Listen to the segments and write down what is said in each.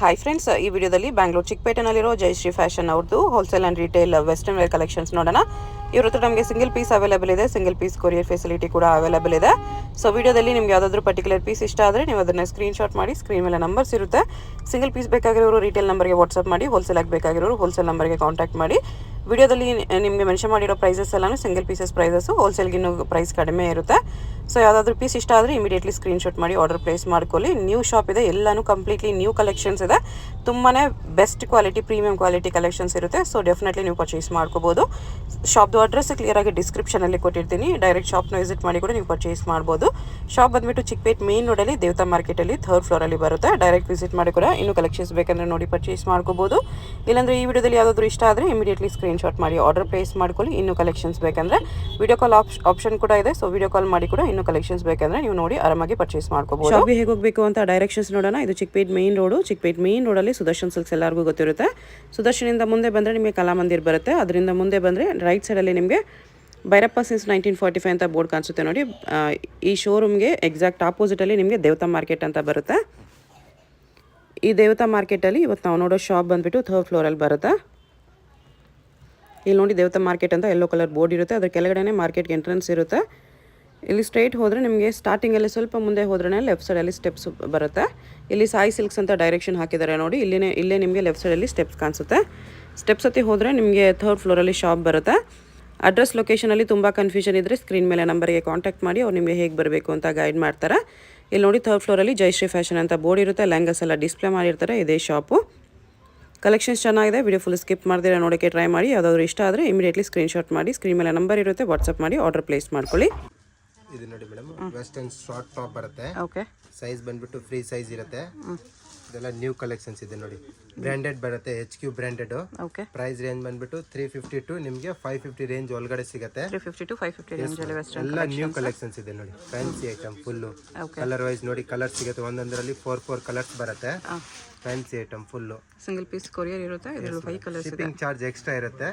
Hi friends, ಈ ವಿಡಿಯೋದಲ್ಲಿ ಬ್ಯಾಂಗ್ಳೂರು ಚಿಕ್ಕಪೇಟೆನಲ್ಲಿರೋ ಜಯಶ್ರೀ ಫ್ಯಾಷನ್ ಅವ್ರದ್ದು wholesale and retail western wear collections ನೋಡೋಣ. ಇವ್ರ ಹತ್ರ ನಮಗೆ ಸಿಂಗಲ್ ಪೀಸ್ ಅವೈಲೇಬಲ್ ಇದೆ, ಸಿಂಗಲ್ ಪೀಸ್ ಕೊರಿಯರ್ ಫೆಸಿಲಿಟಿ ಕೂಡ ಅವೈಲೇಬಲ್ ಇದೆ. ಸೊ ವಿಡಿಯೋದಲ್ಲಿ ನಿಮ್ಗೆ ಯಾವುದಾದ್ರೂ ಪರ್ಟಿಕ್ಯುಲರ್ ಪೀಸ್ ಇಷ್ಟ ಆದರೆ ನೀವು ಅದನ್ನು ಸ್ಕ್ರೀನ್ಶಾಟ್ ಮಾಡಿ ಸ್ಕ್ರೀನ್ ಮೇಲೆ ನಂಬರ್ಸ್ ಇರುತ್ತೆ. ಸಿಂಗಲ್ ಪೀಸ್ ಬೇಕಾಗಿರೋರು ರಿಟೇಲ್ ನಂಬರ್ಗೆ ವಾಟ್ಸಪ್ ಮಾಡಿ, ಹೋಲ್ಸೇಲ್ ಆಗಿ ಬೇಕಾಗಿರೋರು ಹೋಲ್ಸೇಲ್ ನಂಬರ್ಗೆ ಕಾಂಟ್ಯಾಕ್ಟ್ ಮಾಡಿ. ವಿಡಿಯೋದಲ್ಲಿ ನಿಮಗೆ ಮೆನ್ಷನ್ ಮಾಡಿರೋ ಪ್ರೈಸಸ್ ಎಲ್ಲನೂ ಸಿಂಗಲ್ ಪೀಸಸ್ ಪ್ರೈಸಸ್ಸು, ಹೋಲ್ಸೇಲ್ಗಿನ್ನೂ ಪ್ರೈಸ್ ಕಡಿಮೆ ಇರುತ್ತೆ. ಸೊ ಯಾವುದಾದ್ರೂ ಪೀಸ್ ಇಷ್ಟ ಆದರೆ ಇಮಿಡಿಯೇಟ್ಲಿ ಸ್ಕ್ರೀನ್ಶಾಟ್ ಮಾಡಿ ಆರ್ಡರ್ ಪ್ಲೇಸ್ ಮಾಡ್ಕೊಳ್ಳಿ. ನ್ಯೂ ಶಾಪ್ ಇದೆ, ಎಲ್ಲನೂ ಕಂಪ್ಲೀಟ್ಲಿ ನ್ಯೂ ಕಲೆಕ್ಷನ್ಸ್ ಇದೆ. ತುಂಬಾ best quality, premium quality collections ಇರುತ್ತೆ. ಸೊ ಡೆಫಿನೆಟ್ಲಿ ನೀವು ಪರ್ಚೇಸ್ ಮಾಡ್ಕೋಬೋದು. ಶಾಪ್ದು ಅಡ್ರೆಸ್ ಕ್ಲಿಯರಾಗಿ ಡಿಸ್ಕ್ರಿಪ್ಷನಲ್ಲಿ ಕೊಟ್ಟಿರ್ತೀನಿ. ಡೈರೆಕ್ಟ್ ಶಾಪ್ನ ವಿಸಿಟ್ ಮಾಡಿ ಕೂಡ ನೀವು ಪರ್ಚೇಸ್ ಮಾಡ್ಬೋದು. ಶಾಪ್ ಬಂದುಬಿಟ್ಟು ಚಿಕ್ಕಪೇಟ್ ಮೇನ್ ರೋಡಲ್ಲಿ ದೇವತಾ ಮಾರ್ಕೆಟಲ್ಲಿ 3rd ಫ್ಲೋರಲ್ಲಿ ಬರುತ್ತೆ. ಡೈರೆಕ್ಟ್ ವಿಸಿಟ್ ಮಾಡಿ ಕೂಡ ಇನ್ನೂ ಕಲೆಕ್ಷನ್ಸ್ ಬೇಕಂದರೆ ನೋಡಿ ಪರ್ಚೇಸ್ ಮಾಡ್ಕೋಬೋದು. ಇಲ್ಲಾಂದರೆ ಈ ವಿಡಿಯೋದಲ್ಲಿ ಯಾವುದಾದ್ರೂ ಇಷ್ಟ ಆದರೆ ಇಮಿಡಿಯೇಟ್ಲಿ ಸ್ಕ್ರೀನ್ಶಾಟ್ ಮಾಡಿ ಆರ್ಡರ್ ಪ್ಲೇಸ್ ಮಾಡ್ಕೊಳ್ಳಿ. ಇನ್ನೂ ಕಲೆಕ್ಷನ್ಸ್ ಬೇಕಂದರೆ ವಿಡಿಯೋ ಕಾಲ್ ಆಪ್ಷನ್ ಕೂಡ ಇದೆ. ಸೊ ವಿಡಿಯೋ ಕಾಲ್ ಮಾಡಿ ಕೂಡ ಇನ್ನೂ ಕಲೆಕ್ಷನ್ಸ್ ಬೇಕಂದರೆ ನೀವು ನೋಡಿ ಆರಾಮಾಗಿ ಪರ್ಚೇಸ್ ಮಾಡ್ಕೋಬೋದು. ಶಾಪ್ಗೆ ಹೇಗೆ ಹೋಗಬೇಕು ಅಂತ ಡೈರೆಕ್ಷನ್ಸ್ ನೋಡೋಣ. ಇದು Chickpet main road. Chickpet main ರೋಡಲ್ಲಿ ಸುದರ್ಶನ್ ಸಿಲ್ಕ್ಸ್ ಎಲ್ಲರಿಗೂ ಗೊತ್ತಿರುತ್ತೆ. ಸುದರ್ಶನಿಂದ ಮುಂದೆ ಬಂದರೆ ನಿಮಗೆ ಕಲಾಮಂದಿರ್ ಬರುತ್ತೆ. ಅದರಿಂದ ಮುಂದೆ ಬಂದರೆ ರೈಟ್ ಸೈಡಲ್ಲಿ ನಿಮಗೆ ಭೈರಪ್ಪ ಸಿನ್ಸ್ 1945 ಅಂತ ಬೋರ್ಡ್ ಕಾಣಿಸುತ್ತೆ ನೋಡಿ. ಈ ಶೋರೂಮ್ಗೆ ಎಕ್ಸಾಕ್ಟ್ ಆಪೋಸಿಟಲ್ಲಿ ನಿಮಗೆ ದೇವತಾ ಮಾರ್ಕೆಟ್ ಅಂತ ಬರುತ್ತೆ. ಈ ದೇವತಾ ಮಾರ್ಕೆಟಲ್ಲಿ ಇವತ್ತು ನಾವು ನೋಡೋ ಶಾಪ್ ಬಂದುಬಿಟ್ಟು 3rd ಫ್ಲೋರಲ್ಲಿ ಬರುತ್ತೆ. ಇಲ್ಲಿ ನೋಡಿ ದೇವತಾ ಮಾರ್ಕೆಟ್ ಅಂತ ಯೆಲ್ಲೋ ಕಲರ್ ಬೋರ್ಡ್ ಇರುತ್ತೆ. ಅದ್ರ ಕೆಳಗಡೆ ಮಾರ್ಕೆಟ್ಗೆ ಎಂಟ್ರೆನ್ಸ್ ಇರುತ್ತೆ. ಇಲ್ಲಿ ಸ್ಟ್ರೈಟ್ ಹೋದರೆ ನಿಮಗೆ ಸ್ಟಾರ್ಟಿಂಗಲ್ಲಿ ಸ್ವಲ್ಪ ಮುಂದೆ ಹೋದ್ರೆ ಲೆಫ್ಟ್ ಸೈಡಲ್ಲಿ ಸ್ಟೆಪ್ಸ್ ಬರುತ್ತೆ. ಇಲ್ಲಿ ಸಾಯಿ ಸಿಲ್ಕ್ಸ್ ಅಂತ ಡೈರೆಕ್ಷನ್ ಹಾಕಿದ್ದಾರೆ ನೋಡಿ. ಇಲ್ಲೇ ನಿಮಗೆ ಲೆಫ್ಟ್ ಸೈಡಲ್ಲಿ ಸ್ಟೆಪ್ಸ್ ಕಾಣಿಸುತ್ತೆ. ಸ್ಟೆಪ್ಸ್ ಹತ್ತಿ ಹೋದರೆ ನಿಮಗೆ 3rd ಫ್ಲೋರಲ್ಲಿ ಶಾಪ್ ಬರುತ್ತೆ. ಅಡ್ರೆಸ್ ಲೊಕೇಶನಲ್ಲಿ ತುಂಬ ಕನ್ಫ್ಯೂಷನ್ ಇದ್ದರೆ ಸ್ಕ್ರೀನ್ ಮೇಲೆ ನಂಬರ್ಗೆ ಕಾಂಟ್ಯಾಕ್ಟ್ ಮಾಡಿ, ಅವ್ರು ನಿಮಗೆ ಹೇಗೆ ಬರಬೇಕು ಅಂತ ಗೈಡ್ ಮಾಡ್ತಾರೆ. ಇಲ್ಲಿ ನೋಡಿ 3rd ಫ್ಲೋರಲ್ಲಿ ಜಯಶ್ರೀ ಫ್ಯಾಷನ್ ಅಂತ ಬೋರ್ಡ್ ಇರುತ್ತೆ. ಲೆಹಂಗಾಸ್ ಎಲ್ಲ ಡಿಸ್ಪ್ಲೇ ಮಾಡಿರ್ತಾರೆ. ಇದೇ ಶಾಪು. ಕಲೆಕ್ಷನ್ಸ್ ಚೆನ್ನಾಗಿದೆ. ವಿಡಿಯೋ ಫುಲ್ ಸ್ಕಿಪ್ ಮಾಡಿದ್ರೆ ನೋಡೋಕ್ಕೆ ಟ್ರೈ ಮಾಡಿ. ಯಾವುದಾದ್ರೂ ಇಷ್ಟ ಆದರೆ ಇಮಿಡಿಯೇಟ್ಲಿ ಸ್ಕ್ರೀನ್ಶಾಟ್ ಮಾಡಿ ಸ್ಕ್ರೀನ್ ಮೇಲೆ ನಂಬರ್ ಇರುತ್ತೆ, ವಾಟ್ಸಪ್ ಮಾಡಿ ಆರ್ಡರ್ ಪ್ಲೇಸ್ ಮಾಡ್ಕೊಳ್ಳಿ. ಇದು ನೋಡಿ ಮೇಡಮ್, ವೆಸ್ಟರ್ನ್ ಶಾರ್ಟ್ ಟಾಪ್ ಬರುತ್ತೆ. ಓಕೆ, ಸೈಜ್ ಬಂದ್ಬಿಟ್ಟು ಫ್ರೀ ಸೈಜ್ ಇರುತ್ತೆ. ಇದೆಲ್ಲ ನ್ಯೂ ಕಲೆಕ್ಷನ್ಸ್ ಇದೆ ನೋಡಿ. ಬ್ರ್ಯಾಂಡೆಡ್ ಬರುತ್ತೆ, HQ branded. Okay, price range ಬಂದ್ಬಿಟ್ಟು 350 ಟು ನಿಮಗೆ 550 ರೇಂಜ್ ಒಳಗಡೆ ಸಿಗುತ್ತೆ. 350 to 550 ರೇಂಜ್ ಅಲ್ಲಿ ವೆಸ್ಟರ್ನ್ ಎಲ್ಲ ನ್ಯೂ ಕಲೆಕ್ಷನ್ಸ್ ಇದೆ ನೋಡಿ. Fancy item full colour wise ನೋಡಿ. ಕಲರ್ ಸಿಗುತ್ತೆ, ಒಂದೊಂದರಲ್ಲಿ 4 ಕಲರ್ಸ್ ಬರುತ್ತೆ. Fancy item full single piece courier ಇರುತ್ತೆ. ಇದರಲ್ಲಿ 5 ಕಲರ್ಸ್ ಇದೆ. ಶಿಪ್ಪಿಂಗ್ ಚಾರ್ಜ್ ಎಕ್ಸ್ಟ್ರಾ ಇರುತ್ತೆ.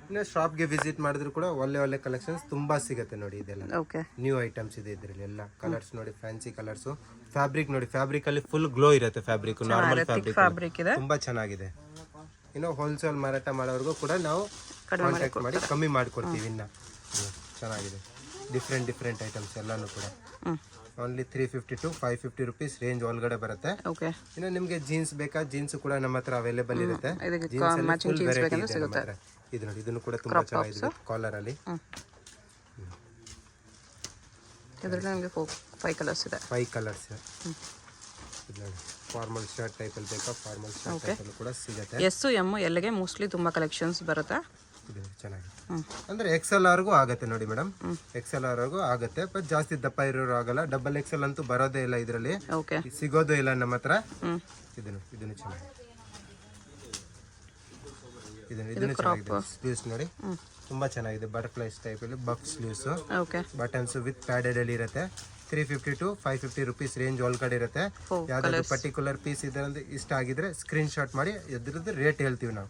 ಇನ್ನು ಶಾಪ್ಗೆ ವಿಸಿಟ್ ಮಾಡಿದ್ರು ಕೂಡ ಒಳ್ಳೆ ಕಲೆಕ್ಷನ್ಸ್ ತುಂಬಾ ಸಿಗುತ್ತೆ ನೋಡಿ. ಇದೆಲ್ಲ ಓಕೆ, ನ್ಯೂ ಐಟಮ್ಸ್ ಇದೆ. ಇದರಲ್ಲಿ ಎಲ್ಲ ಕಲರ್ಸ್ ನೋಡಿ, ಫ್ಯಾನ್ಸಿ ಕಲರ್ಸ್. ಫ್ಯಾಬ್ರಿಕ್ ನೋಡಿ, ಫ್ಯಾಬ್ರಿಕ್ ಅಲ್ಲಿ ಫುಲ್ ಗ್ಲೋ ಇರುತ್ತೆ. ಫ್ಯಾಬ್ರಿಕ್ ನಾರ್ಮಲ್ ಫ್ಯಾಬ್ರಿಕ್ ಇದೆ, ತುಂಬಾ ಚೆನ್ನಾಗಿದೆ. ಇನ್ನು ಹೋಲ್ಸೇಲ್ ಮಾರಾಟ ಮಾಡೋರ್ಗೂ ಕೂಡ ನಾವು ಕಾಂಟ್ಯಾಕ್ಟ್ ಮಾಡಿ ಕಮ್ಮಿ ಮಾಡ್ಕೊಡ್ತೀವಿ. ಇನ್ನ ಚೆನ್ನಾಗಿದೆ. ಡಿಫ್ರೆಂಟ್ ಐಟಮ್ಸ್ ಎಲ್ಲಾನು ಕೂಡ ಓನ್ಲಿ 350 to 550 ರುಪೀಸ್ ರೇಂಜ್ ಒಳಗಡೆ ಬರುತ್ತೆ. ಓಕೆ, ಇನ್ನು ನಿಮಗೆ ಜೀನ್ಸ್ ಬೇಕಾ, ಜೀನ್ಸ್ ಕೂಡ ನಮ್ಮ ಹತ್ರ ಅವೈಲೇಬಲ್ ಇರುತ್ತೆ. ಇದು ನೋಡಿ, ಇದನ್ನು ಕೂಡ ತುಂಬಾ ಚೆನ್ನಾಗಿದೆ. ಕಾಲರ್ ಅಲ್ಲಿ ಇದರಲ್ಲಿ ನಮಗೆ 5 ಕಲರ್ಸ್ ಇದೆ. 5 ಕಲರ್ಸ್. ಇದು ನೋಡಿ, ಫಾರ್ಮಲ್ ಶರ್ಟ್ ಟೈಪ್ ಅಲ್ಲಿ ಬೇಕಾ, ಫಾರ್ಮಲ್ ಶರ್ಟ್ ಟೈಪ್ ಅಲ್ಲಿ ಕೂಡ ಸಿಗುತ್ತೆ. S M Lಗೆ ಮೋಸ್ಟ್ಲಿ ತುಂಬಾ ಕಲೆಕ್ಷನ್ಸ್ ಬರುತ್ತೆ. ಇದು ಚೆನ್ನಾಗಿದೆ. ಅಂದ್ರೆ XL ವರೆಗೂ ಆಗುತ್ತೆ ನೋಡಿ ಮೇಡಮ್. XL ವರೆಗೂ ಆಗುತ್ತೆ, ಬಟ್ ಜಾಸ್ತಿ ದಪ್ಪ ಇರೋರು ಆಗಲ್ಲ. ಡಬಲ್ XL ಅಂತೂ ಬರೋದೇ ಇಲ್ಲ ಇದರಲ್ಲಿ, ಸಿಗೋದು ಇಲ್ಲ ನಮ್ಮ ಹತ್ರ. ಇದನ್ನು ಚೆನ್ನಾಗಿದೆ. ಇದನ್ನು ಚೆನ್ನಾಗಿದೆ. ಸ್ಲೀವ್ಸ್ ನೋಡಿ ತುಂಬಾ ಚೆನ್ನಾಗಿದೆ. ಬಟರ್ಫ್ಲೈಸ್ ಟೈಪ್ ಅಲ್ಲಿ buff sleeves, buttons with padded ಅಲ್ಲಿ ಇರುತ್ತೆ. 350 to 550 ರುಪೀಸ್ ರೇಂಜ್ ಒಳಗಡೆ ಇರುತ್ತೆ. ಯಾವ್ದಾದ್ರು ಪರ್ಟಿಕ್ಯುಲರ್ ಪೀಸ್ ಇದರಲ್ಲಿ ಇಷ್ಟ ಆಗಿದ್ರೆ ಸ್ಕ್ರೀನ್ ಶಾಟ್ ಮಾಡಿ ಇದ್ರದ್ದು ರೇಟ್ ಹೇಳ್ತೀವಿ ನಾವು.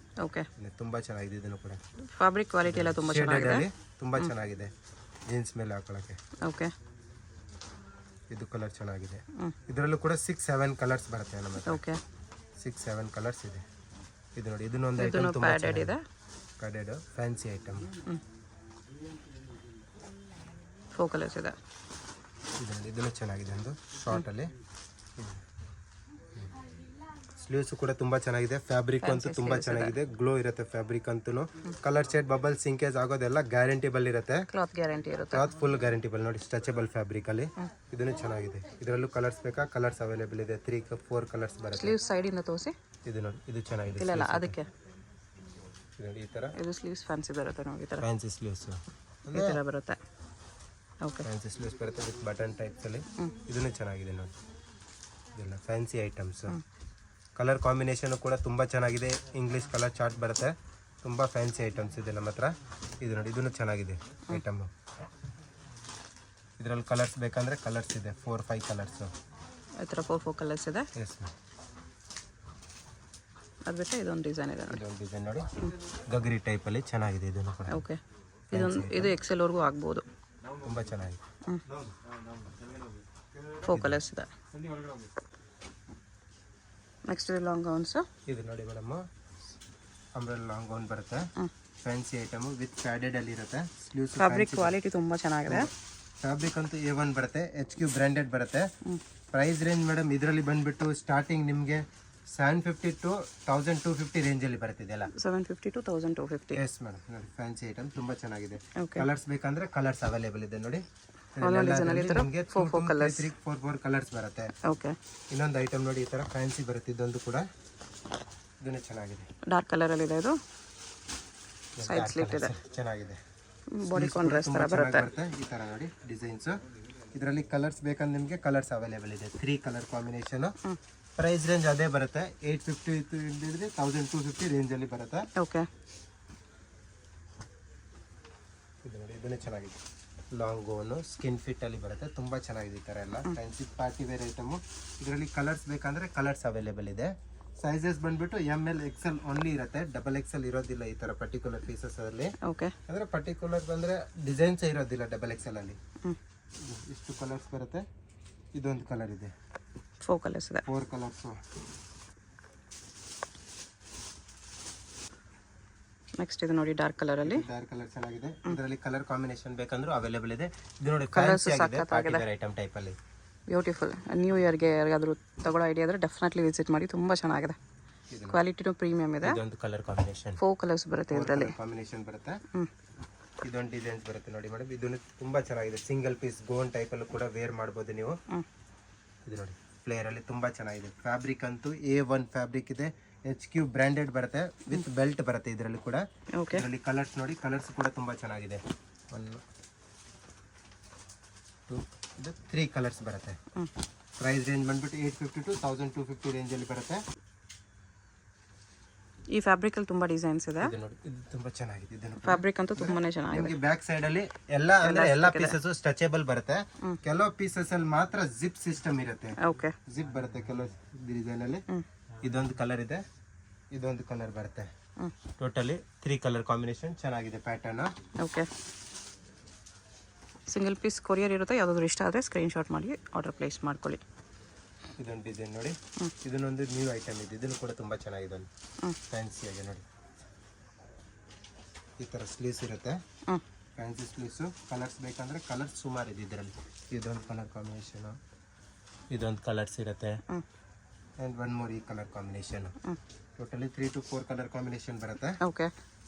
ತುಂಬಾ ಚೆನ್ನಾಗಿದೆ. ಇದನ್ನು ಕೂಡ ಫ್ಯಾಬ್ರಿಕ್ ಕ್ವಾಲಿಟಿ ಎಲ್ಲ ತುಂಬಾ ಚೆನ್ನಾಗಿದೆ. ತುಂಬಾ ಚೆನ್ನಾಗಿದೆ ಜೀನ್ಸ್ ಮೇಲೆ ಹಾಕೊಳ್ಳಕ್ಕೆ. ಓಕೆ, ಇದು ಕಲರ್ ಚೆನ್ನಾಗಿದೆ. ಇದರಲ್ಲೂ ಕೂಡ 6-7 ಕಲರ್ಸ್ ಬರುತ್ತೆ ನಮ್ಮ ಹತ್ರ. ಓಕೆ, 6-7 ಕಲರ್ಸ್ ಇದೆ. ಇದು ನೋಡಿ, ಇದನ್ನೊಂದು ಐಟಮ್ ತುಂಬಾ ಚೆನ್ನಾಗಿದೆ. Padded fancy item. 4 ಕಲರ್ಸ್ ಇದೆ. ಇದನ್ನು ಚೆನ್ನಾಗಿದೆ. ಒಂದು ಶಾರ್ಟ್ ಅಲ್ಲಿ ಸ್ಲೀವ್ಸ್ ಕೂಡ ತುಂಬಾ ಚೆನ್ನಾಗಿದೆ. ಫ್ಯಾಬ್ರಿಕ್ ಅಂತೂ ತುಂಬಾ ಚೆನ್ನಾಗಿದೆ. ಗ್ಲೋ ಇರುತ್ತೆ ಫ್ಯಾಬ್ರಿಕ್ ಅಂತೂ. ಕಲರ್ ಶೇಡ್ ಬಬಲ್ ಸಿಂಕೇಜ್ ಆಗೋದೆಲ್ಲ ಗ್ಯಾರಂಟಿಬಲ್ ಇರುತ್ತೆ. ಕ್ಲಾತ್ ಗ್ಯಾರಂಟಿ ಇರುತ್ತೆ. ಕ್ಲಾತ್ ಫುಲ್ ಗ್ಯಾರಂಟಿಬಲ್ ನೋಡಿ. ಸ್ಟ್ರೆಚಬಲ್ ಫ್ಯಾಬ್ರಿಕ್ ಅಲ್ಲಿ ಇದನ್ನು ಚೆನ್ನಾಗಿದೆ. ಇದರಲ್ಲೂ ಕಲರ್ಸ್ ಬೇಕಾ, ಕಲರ್ಸ್ ಅವೈಲೇಬಲ್ ಇದೆ. 3-4 ಕಲರ್ಸ್ ಬರುತ್ತೆ. ಸ್ಲೀವ್ಸ್ ಸೈಡ್ ಇಂದ ತೋರಿಸಿ. ಇದು ನೋಡಿ, ಇದು ಚೆನ್ನಾಗಿದೆ. ಇಲ್ಲ ಅದಕ್ಕೆ ನೋಡಿ ಈ ತರ ಇದು ಸ್ಲೀವ್ಸ್ ಫ್ಯಾನ್ಸಿ ಬರುತ್ತೆ ನೋಡಿ. ಈ ತರ ಫ್ಯಾನ್ಸಿ ಸ್ಲೀವ್ಸ್ ಈ ತರ ಬರುತ್ತೆ. ಓಕೆ, ಫ್ಯಾನ್ಸಿ ಸ್ಲೀವ್ಸ್ ಬರುತ್ತೆ ವಿತ್ ಬಟನ್ ಟೈಪ್ಸ್ ಅಲ್ಲಿ. ಇದನ್ನು ಚೆನ್ನಾಗಿದೆ ನೋಡಿ. ಇದೆಲ್ಲ ಫ್ಯಾನ್ಸಿ ಐಟಮ್ಸ್. ಕಲರ್ ಕಾಂಬಿನೇಷನ್ ಕೂಡ ತುಂಬಾ ಚೆನ್ನಾಗಿದೆ. ಇಂಗ್ಲಿಷ್ ಕಲರ್ ಚಾರ್ಟ್ ಬರುತ್ತೆ. ತುಂಬಾ ಫ್ಯಾನ್ಸಿ ಐಟಮ್ಸ್ ಇದೆ ನಮ್ಮ ಹತ್ರ. ಇದು ನೋಡಿ, ಇದನ್ನು ಚೆನ್ನಾಗಿದೆ ಐಟಮ್. ಇದರಲ್ಲಿ ಕಲರ್ಸ್ ಬೇಕಂದ್ರೆ ಕಲರ್ಸ್ ಇದೆ. 4-5 ಕಲರ್ಸ್. ಈ ಥರ 4 ಕಲರ್ಸ್ ಇದೆ. ಎಸ್, ಅದು ಬಿಟ್ಟು ಇದೊಂದು ಡಿಸೈನ್ ಇದೆ ನೋಡಿ. ಇದೊಂದು ಡಿಸೈನ್ ನೋಡಿ, ಗಗರಿ ಟೈಪ್ ಅಲ್ಲಿ ಚೆನ್ನಾಗಿದೆ. ಇದನ್ನು ಕೂಡ ಓಕೆ, ಇದು XL ವರೆಗೂ ಆಗ್ಬೋದು. ತುಂಬಾ ಚೆನ್ನಾಗಿದೆ. 4 ಕಲರ್ಸ್ ಇದೆ. ನೆಕ್ಸ್ಟ್ ಇದು ಲಾಂಗ್ ಗೌನ್ಸ್. ಇದು ನೋಡಿ ಮೇಡಮ್, ಅಂಬ್ರೆಲಾ ಲಾಂಗ್ ಗೌನ್ ಬರುತ್ತೆ, ಫ್ಯಾನ್ಸಿ ಐಟಮ್ ವಿತ್ ಪ್ಯಾಡೆಡ್ ಅಲ್ಲಿ ಇರುತ್ತೆ. ಸ್ಲೀವ್ಸ್ ಫ್ಯಾಬ್ರಿಕ್ ಕ್ವಾಲಿಟಿ ತುಂಬ ಚೆನ್ನಾಗಿದೆ. ಫ್ಯಾಬ್ರಿಕ್ ಅಂತೂ A1 ಬರುತ್ತೆ, HQ ಬ್ರ್ಯಾಂಡೆಡ್ ಬರುತ್ತೆ. ಪ್ರೈಸ್ ರೇಂಜ್ ಮೇಡಮ್ ಇದರಲ್ಲಿ ಬಂದ್ಬಿಟ್ಟು ಸ್ಟಾರ್ಟಿಂಗ್ ನಿಮಗೆ 750 to 1250 ರೇಂಜಲ್ಲಿ ಬರುತ್ತಿದೆಯಲ್ಲ. 750 to 1250. ಎಸ್ ಮೇಡಮ್, ನೋಡಿ ಫ್ಯಾನ್ಸಿ ಐಟಮ್ ತುಂಬ ಚೆನ್ನಾಗಿದೆ. ಕಲರ್ಸ್ ಬೇಕಂದ್ರೆ ಕಲರ್ಸ್ ಅವೈಲೇಬಲ್ ಇದೆ ನೋಡಿ. ನಿಮಗೆ 4 ಕಲರ್ಸ್ ಬರುತ್ತೆ. ಓಕೆ, ಇನ್ನೊಂದು ಐಟಮ್ ನೋಡಿ, ಈ ಥರ ಫ್ಯಾನ್ಸಿ ಬರುತ್ತೆ. ಇದೊಂದು ಕೂಡ ಇದನ್ನೇ ಚೆನ್ನಾಗಿದೆ, ಡಾರ್ಕ್ ಕಲರಲ್ಲಿ ಇದೆ. ಇದು ಸೈಡ್ ಸ್ಲಿಟ್ ಇದೆ, ಚೆನ್ನಾಗಿದೆ. ಬಾಡಿ ಕಾಂಟ್ರಾಸ್ಟ್ ತರ ಬರುತ್ತೆ. ಈ ತರ ನೋಡಿ ಡಿಸೈನ್ಸ್. ಇದರಲ್ಲಿ ಕಲರ್ಸ್ ಬೇಕಂದ್ರೆ ನಿಮಗೆ ಕಲರ್ಸ್ ಅವೈಲೇಬಲ್ ಇದೆ. 3 ಕಲರ್ ಕಾಂಬಿನೇಷನ್. ಪ್ರೈಸ್ ರೇಂಜ್ ಅದೇ ಬರುತ್ತೆ, 850 ಇದ್ರೆ 1250 ರೇಂಜ್ ಅಲ್ಲಿ ಬರುತ್ತೆ. ಓಕೆ, ಇದು ನೋಡಿ, ಇದನ್ನೇ ಚೆನ್ನಾಗಿದೆ. ಲಾಂಗ್ ಗೋನು ಸ್ಕಿನ್ ಫಿಟ್ ಅಲ್ಲಿ ಬರುತ್ತೆ, ತುಂಬಾ ಚೆನ್ನಾಗಿದೆ. ಈ ತರ ಎಲ್ಲ ಫ್ಯಾನ್ಸಿ ಪಾರ್ಟಿ ವೇರ್ ಐಟಮ್. ಇದರಲ್ಲಿ ಕಲರ್ಸ್ ಬೇಕಂದ್ರೆ ಕಲರ್ಸ್ ಅವೈಲೇಬಲ್ ಇದೆ. ಸೈಜಸ್ ಬಂದ್ಬಿಟ್ಟು ML XL ಓನ್ಲಿ ಇರುತ್ತೆ, XXL ಇರೋದಿಲ್ಲ ಈ ತರ ಪರ್ಟಿಕ್ಯುಲರ್ ಪೀಸಸ್ ಅಲ್ಲಿ. ಓಕೆ, ಅಂದ್ರೆ ಪರ್ಟಿಕ್ಯುಲರ್ ಬಂದ್ರೆ ಡಿಸೈನ್ಸ್ ಇರೋದಿಲ್ಲ XXL ಅಲ್ಲಿ. ಇಷ್ಟು ಕಲರ್ಸ್ ಬರುತ್ತೆ. ಇದೊಂದು ಕಲರ್ ಇದೆ, 4 ಕಲರ್ಸ್ ಇದೆ. 4 ಕಲರ್ಸ್. ನೆಕ್ಸ್ಟ್ ಇದು ನೋಡಿ ಡಾರ್ಕ್ ಕಲರ್ ಅಲ್ಲಿ. ಡಾರ್ಕ್ ಕಲರ್ ಚೆನ್ನಾಗಿದೆ. ಇದರಲ್ಲಿ ಕಲರ್ ಕಾಂಬಿನೇಷನ್ ಬೇಕಂದ್ರೂ ಅವೈಲೇಬಲ್ ಇದೆ. ಇದು ನೋಡಿ ಫ್ಯಾನ್ಸಿ ಆಗಿದೆ, ಪಾರ್ಟಿ ವೇರ್ ಐಟಮ್ ಟೈಪ್ ಅಲ್ಲಿ. ಬ್ಯೂಟಿಫುಲ್. ನ್ಯೂ ಇಯರ್ಗೆ ಯಾರಿಗಾದ್ರೂ ತಗೊಳ್ಳೋ ಐಡಿಯಾ ಇದ್ರೆ ಡೆಫಿನೆಟ್ಲಿ ವಿಸಿಟ್ ಮಾಡಿ, ತುಂಬಾ ಚೆನ್ನಾಗಿದೆ. ಕ್ವಾಲಿಟಿನೂ ಪ್ರೀಮಿಯಂ ಇದೆ. ಇದೊಂದು ಕಲರ್ ಕಾಂಬಿನೇಷನ್, 4 ಕಲರ್ಸ್ ಬರುತ್ತೆ ಇದರಲ್ಲಿ. ಕಾಂಬಿನೇಷನ್ ಬರುತ್ತೆ. ಇದೊಂದು ಡಿಸೈನ್ಸ್ ಬರುತ್ತೆ ನೋಡಿ ಮೇಡಮ್, ಇದನ್ನು ತುಂಬಾ ಚೆನ್ನಾಗಿದೆ. ಸಿಂಗಲ್ ಪೀಸ್ ಗೋನ್ ಟೈಪ್ ಅಲ್ಲೂ ಕೂಡ ವೇರ್ ಮಾಡಬಹುದು ನೀವು. ಇದು ನೋಡಿ ಫ್ಲೇರ್ ಅಲ್ಲಿ ತುಂಬಾ ಚೆನ್ನಾಗಿದೆ. ಫ್ಯಾಬ್ರಿಕ್ ಅಂತೂ A1 ಫ್ಯಾಬ್ರಿಕ್ ಇದೆ, HQ ಬ್ರ್ಯಾಂಡೆಡ್ ಬರುತ್ತೆ, ವಿತ್ ಬೆಲ್ಟ್ ಬರುತ್ತೆ ಇದರಲ್ಲಿ ಕೂಡ. ಇದರಲ್ಲಿ ಕಲರ್ಸ್ ನೋಡಿ, ಕಲರ್ಸ್ ಕೂಡ ತುಂಬಾ ಚೆನ್ನಾಗಿದೆ. 1 2 3 ಕಲರ್ಸ್ ಬರುತ್ತೆ. ಪ್ರೈಸ್ ರೇಂಜ್ ಬಂದ್ಬಿಟ್ಟು 850 to 1250 ರೇಂಜ್ ಅಲ್ಲಿ ಬರುತ್ತೆ. ಈ ಫ್ಯಾಬ್ರಿಕ್ ಅಲ್ಲಿ ತುಂಬಾ ಡಿಸೈನ್ಸ್ ಇದೆ. ಇದು ನೋಡಿ, ಇದು ತುಂಬಾ ಚೆನ್ನಾಗಿದೆ. ಇದನ್ನು ಫ್ಯಾಬ್ರಿಕ್ ಅಂತೂ ತುಂಬಾನೇ ಚೆನ್ನಾಗಿದೆ. ನಿಮಗೆ ಬ್ಯಾಕ್ ಸೈಡ್ ಅಲ್ಲಿ ಎಲ್ಲ ಪೀಸಸ್ ಸ್ಟ್ರೆಚಬಲ್ ಬರುತ್ತೆ. ಕೆಲವು ಪೀಸಸ್ ಅಲ್ಲಿ ಮಾತ್ರ ಜಿಪ್ ಸಿಸ್ಟಮ್ ಇರುತ್ತೆ. ಓಕೆ, ಜಿಪ್ ಬರುತ್ತೆ ಕೆಲವು ಡಿಸೈನ್ ಅಲ್ಲಿ. ಇದೊಂದು ಕಲರ್ ಇದೆ, ಇದೊಂದು ಕಲರ್ ಬರುತ್ತೆ. ಟೋಟಲಿ 3 ಕಲರ್ ಕಾಂಬಿನೇಷನ್ ಚೆನ್ನಾಗಿದೆ pattern. Okay, single piece courier ಇರುತ್ತೆ. ಯಾವುದಾದ್ರು ಇಷ್ಟ ಆದರೆ ಸ್ಕ್ರೀನ್ ಶಾಟ್ ಮಾಡಿ ಆರ್ಡರ್ ಪ್ಲೇಸ್ ಮಾಡ್ಕೊಳ್ಳಿ. ಇದೊಂದು ಡಿಸೈನ್ ನೋಡಿ, ಇದನ್ನೊಂದು ನ್ಯೂ ಐಟಮ್ ಇದೆ. ಇದನ್ನು ಕೂಡ ತುಂಬಾ ಚೆನ್ನಾಗಿದೆ, ಫ್ಯಾನ್ಸಿ ಆಗಿ ನೋಡಿ. ಈ ತರ ಸ್ಲೀವ್ಸ್ ಇರುತ್ತೆ, ಫ್ಯಾನ್ಸಿ ಸ್ಲೀವ್ಸ್. ಕಲರ್ಸ್ ಬೇಕಂದ್ರೆ ಕಲರ್ಸ್ ಸುಮಾರು ಇದೆ ಇದರಲ್ಲಿ. ಇದೊಂದು ಕಲರ್ ಕಾಂಬಿನೇಷನ್, ಇದೊಂದು ಕಲರ್ಸ್ ಇರುತ್ತೆ, ಆ್ಯಂಡ್ 1 more ಈ colour combination. Totally 3 to 4 colour combination ಬರುತ್ತೆ. ಓಕೆ,